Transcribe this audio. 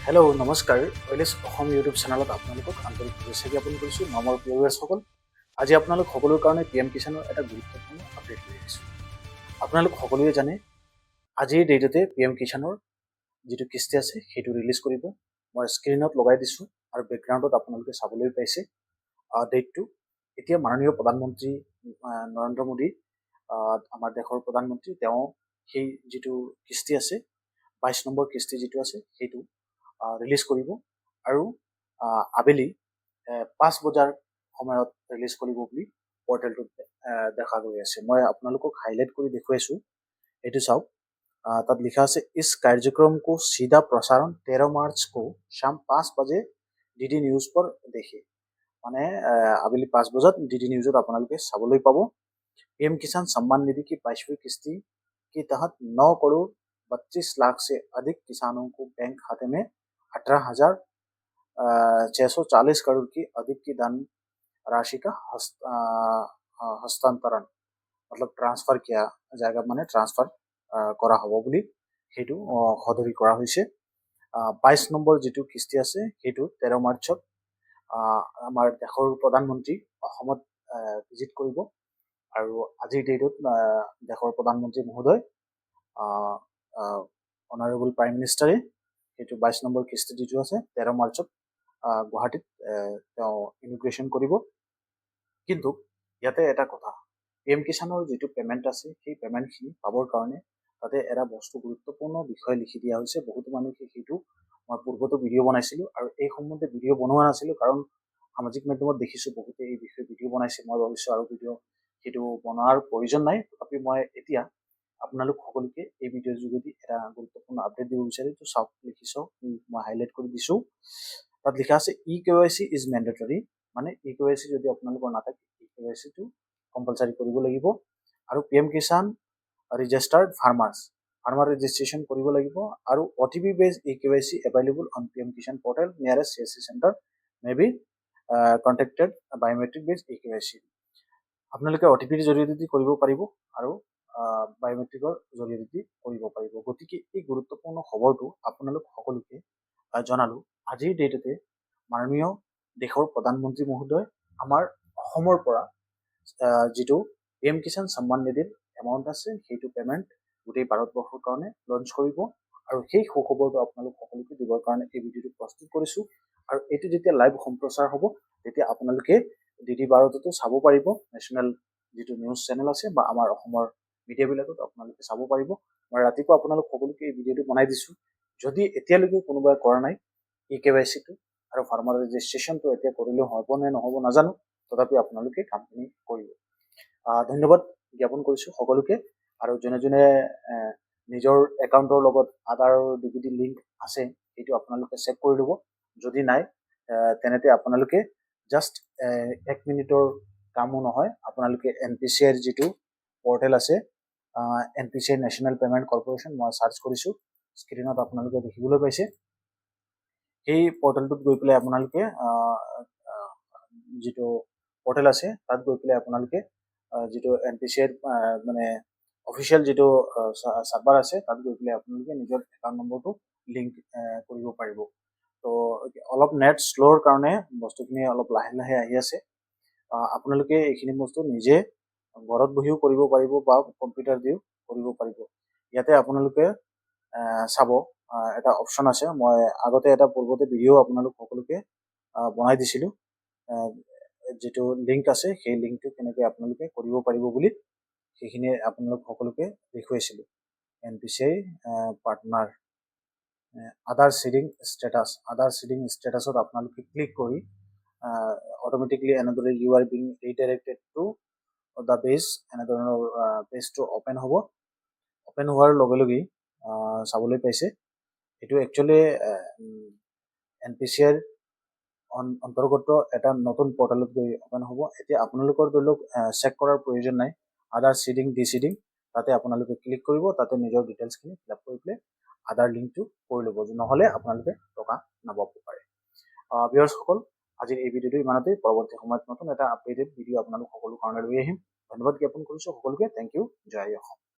Hello' নমস্কাৰ Wallace Assam YouTube চেনেলত আপোনালোকক আন্তৰিক শুভেচ্ছা জ্ঞাপন কৰিছোঁ মোৰ ভিউৱাৰ্ছসকল। আজি আপোনালোক সকলোৰ কাৰণে PM কিষাণৰ এটা গুৰুত্বপূৰ্ণ আপডেট লৈ আহিছোঁ। আপোনালোক সকলোৱে জানে আজিৰ ডেটতে PM কিষাণৰ যিটো কিস্তি আছে সেইটো ৰিলিজ কৰিব। মই স্ক্ৰীনত লগাই দিছোঁ আৰু বেকগ্ৰাউণ্ডত আপোনালোকে চাবলৈ পাইছে ডেটটো। এতিয়া মাননীয় প্ৰধানমন্ত্ৰী নৰেন্দ্ৰ মোদী আমাৰ দেশৰ প্ৰধানমন্ত্ৰী তেওঁ সেই যিটো কিস্তি আছে 22 নম্বৰ কিস্তি যিটো আছে সেইটো ৰিলিজ কৰিব আৰু আবেলি 5 বজাৰ সময়ত ৰিলিজ কৰিব বুলি পৰ্টেলটোত দেখা গৈ আছে। মই আপোনালোকক হাইলাইট কৰি দেখুৱাইছোঁ, এইটো চাওক। তাত লিখা আছে इस कार्यक्रम को सीधा प्रसारण 13 मार्च को शाम 5 बजे DD নিউজ पर দেখে। মানে আবেলি 5 বজাত DD নিউজত আপোনালোকে চাবলৈ পাব। PM किसान सम्मान निधि की 22वीं किस्ती के तहत 9 करोड़ 32 लाख से अधिक किसानों को बैंक खाते में 18,640 करोड़ की अधिक की धन राशि का हस्तांतरण मतलब ट्रांसफार किया जाएगा, माने ट्रांसफार কৰা হ'ব বুলি সেইটো সদৰি কৰা হৈছে। 22 নম্বৰ যিটো কিস্তি আছে সেইটো 13 মাৰ্চত আমাৰ দেশৰ প্ৰধানমন্ত্ৰী অসমত ভিজিট কৰিব আৰু আজিৰ ডেটত দেশৰ প্ৰধানমন্ত্ৰী মহোদয় অনাৰেবল প্ৰাইম মিনিষ্টাৰে সেইটো 22 নম্বৰ কিস্তি যিটো আছে 13 মাৰ্চত গুৱাহাটীত তেওঁ ইনোগ্ৰেশ্যন কৰিব। কিন্তু ইয়াতে এটা কথা, PM কিষাণৰ যিটো পেমেণ্ট আছে সেই পেমেণ্টখিনি পাবৰ কাৰণে তাতে এটা বস্তু গুৰুত্বপূৰ্ণ বিষয় লিখি দিয়া হৈছে। বহুতো মানুহে সেইটো মই পূৰ্বতো ভিডিঅ' বনাইছিলোঁ আৰু এই সম্বন্ধে ভিডিঅ' বনোৱা নাছিলোঁ কাৰণ সামাজিক মাধ্যমত দেখিছোঁ বহুতে এই বিষয়ে ভিডিঅ' বনাইছে। মই ভাবিছোঁ আৰু ভিডিঅ' সেইটো বনোৱাৰ প্ৰয়োজন নাই, তথাপি মই এতিয়া আপোনালোক সকলোকে এই ভিডিঅ'ৰ যোগেদি এটা গুৰুত্বপূৰ্ণ আপডেট দিব বিচাৰিছোঁ। চাওক, লিখিছোঁ, মই হাইলাইট কৰি দিছোঁ। তাত লিখা আছে EKYC ইজ মেণ্ডেটৰী, মানে EKYC যদি আপোনালোকৰ নাথাকে EKYC টো কম্পালচাৰি কৰিব লাগিব। আৰু PM Kisan registered farmers registration কৰিব লাগিব আৰু OTP based EKYC available on PM Kishan portal nearest CSC center may be contacted biometric based EKYC। আপোনালোকে OTP ৰ জৰিয়তে কৰিব পাৰিব আৰু বায়োমেট্ৰিকৰ জৰিয়তে কৰিব পাৰিব। গতিকে এই গুৰুত্বপূৰ্ণ খবৰটো আপোনালোক সকলোকে জনালো। আজিৰ ডেটতে মাননীয় দেশৰ প্ৰধানমন্ত্ৰী মহোদয় আমাৰ অসমৰ পৰা যিটো PM কিষাণ সন্মান নিধিৰ এমাউণ্ট আছে সেইটো পেমেণ্ট গোটেই ভাৰতবৰ্ষৰ কাৰণে লঞ্চ কৰিব আৰু সেই সুখবৰটো আপোনালোক সকলোকে দিবৰ কাৰণে এই ভিডিঅ'টো প্ৰস্তুত কৰিছোঁ। আৰু এইটো যেতিয়া লাইভ সম্প্ৰচাৰ হ'ব তেতিয়া আপোনালোকে DD ভাৰততো চাব পাৰিব। নেশ্যনেল যিটো নিউজ চেনেল আছে বা আমাৰ অসমৰ মিডিয়াবিলাকত আপোনালোকে চাব পাৰিব। মই ৰাতিপুৱা আপোনালোক সকলোকে এই ভিডিঅ'টো বনাই দিছোঁ। যদি এতিয়ালৈকে কোনোবাই কৰা নাই EKYCটো আৰু ফাৰ্মাৰ ৰেজিষ্ট্ৰেশ্যনটো এতিয়া কৰিলেও হ'ব নে নহ'ব নাজানো, তথাপি আপোনালোকে কামখিনি কৰিব। ধন্যবাদ জ্ঞাপন কৰিছোঁ সকলোকে। আৰু যোনে যোনে নিজৰ একাউণ্টৰ লগত আধাৰৰ DVD লিংক আছে সেইটো আপোনালোকে চেক কৰি ল'ব। যদি নাই তেনেতে আপোনালোকে জাষ্ট 1 মিনিটৰ কামো নহয়, আপোনালোকে NPCI ৰ যিটো পৰ্টেল আছে NPCI নেশ্যনেল পেমেণ্ট কৰ্পৰেশ্যন, মই চাৰ্চ কৰিছোঁ, স্ক্ৰীনত আপোনালোকে দেখিবলৈ পাইছে। সেই পৰ্টেলটোত গৈ পেলাই আপোনালোকে যিটো পৰ্টেল আছে তাত গৈ পেলাই আপোনালোকে যিটো NPCI মানে অফিচিয়েল যিটো চাৰ্ভাৰ আছে তাত গৈ পেলাই আপোনালোকে নিজৰ একাউণ্ট নম্বৰটো লিংক কৰিব পাৰিব। তো অলপ নেট শ্ল'ৰ কাৰণে বস্তুখিনি অলপ লাহে লাহে আহি আছে। আপোনালোকে এইখিনি বস্তু নিজে ঘৰত বহিও কৰিব পাৰিব বা কম্পিউটাৰ দিও কৰিব পাৰিব। ইয়াতে আপোনালোকে চাব এটা অপশ্যন আছে, মই আগতে এটা পূৰ্বতে ভিডিঅ' আপোনালোক সকলোকে বনাই দিছিলোঁ। যিটো লিংক আছে সেই লিংকটো কেনেকৈ আপোনালোকে কৰিব পাৰিব বুলি সেইখিনি আপোনালোক সকলোকে দেখুৱাইছিলোঁ। NPCI পাৰ্টনাৰ আধাৰ সিডিং ষ্টেটাছত আপোনালোকে ক্লিক কৰি অট'মেটিকলি এনেদৰে you are being redirected to the page, এনেধৰণৰ পেজটো অ'পেন হ'ব। অ'পেন হোৱাৰ লগে লগেই চাবলৈ পাইছে এইটো একচুৱেলি NPCI ৰ অন্তৰ্গত এটা নতুন পৰ্টেলত গৈ অ'পেন হ'ব। এতিয়া আপোনালোকৰ ধৰি লওক চেক কৰাৰ প্ৰয়োজন নাই, আধাৰ সিডিং ডিচিডিং তাতে আপোনালোকে ক্লিক কৰিব, তাতে নিজৰ ডিটেইলছখিনি ফিল আপ কৰি পেলাই আধাৰ লিংকটো কৰি ল'ব, নহ'লে আপোনালোকে টকা নাপাব পাৰে। ভিউৱাৰ্ছসকল, আজিৰ এই ভিডিঅ'টো ইমানতেই। পৰৱৰ্তী সময়ত নতুন এটা আপডেটেড ভিডিঅ' আপোনালোক সকলো কাৰণে লৈ আহিম। ধন্যবাদ জ্ঞাপন কৰিছোঁ সকলোকে। Thank you. জয় অসম।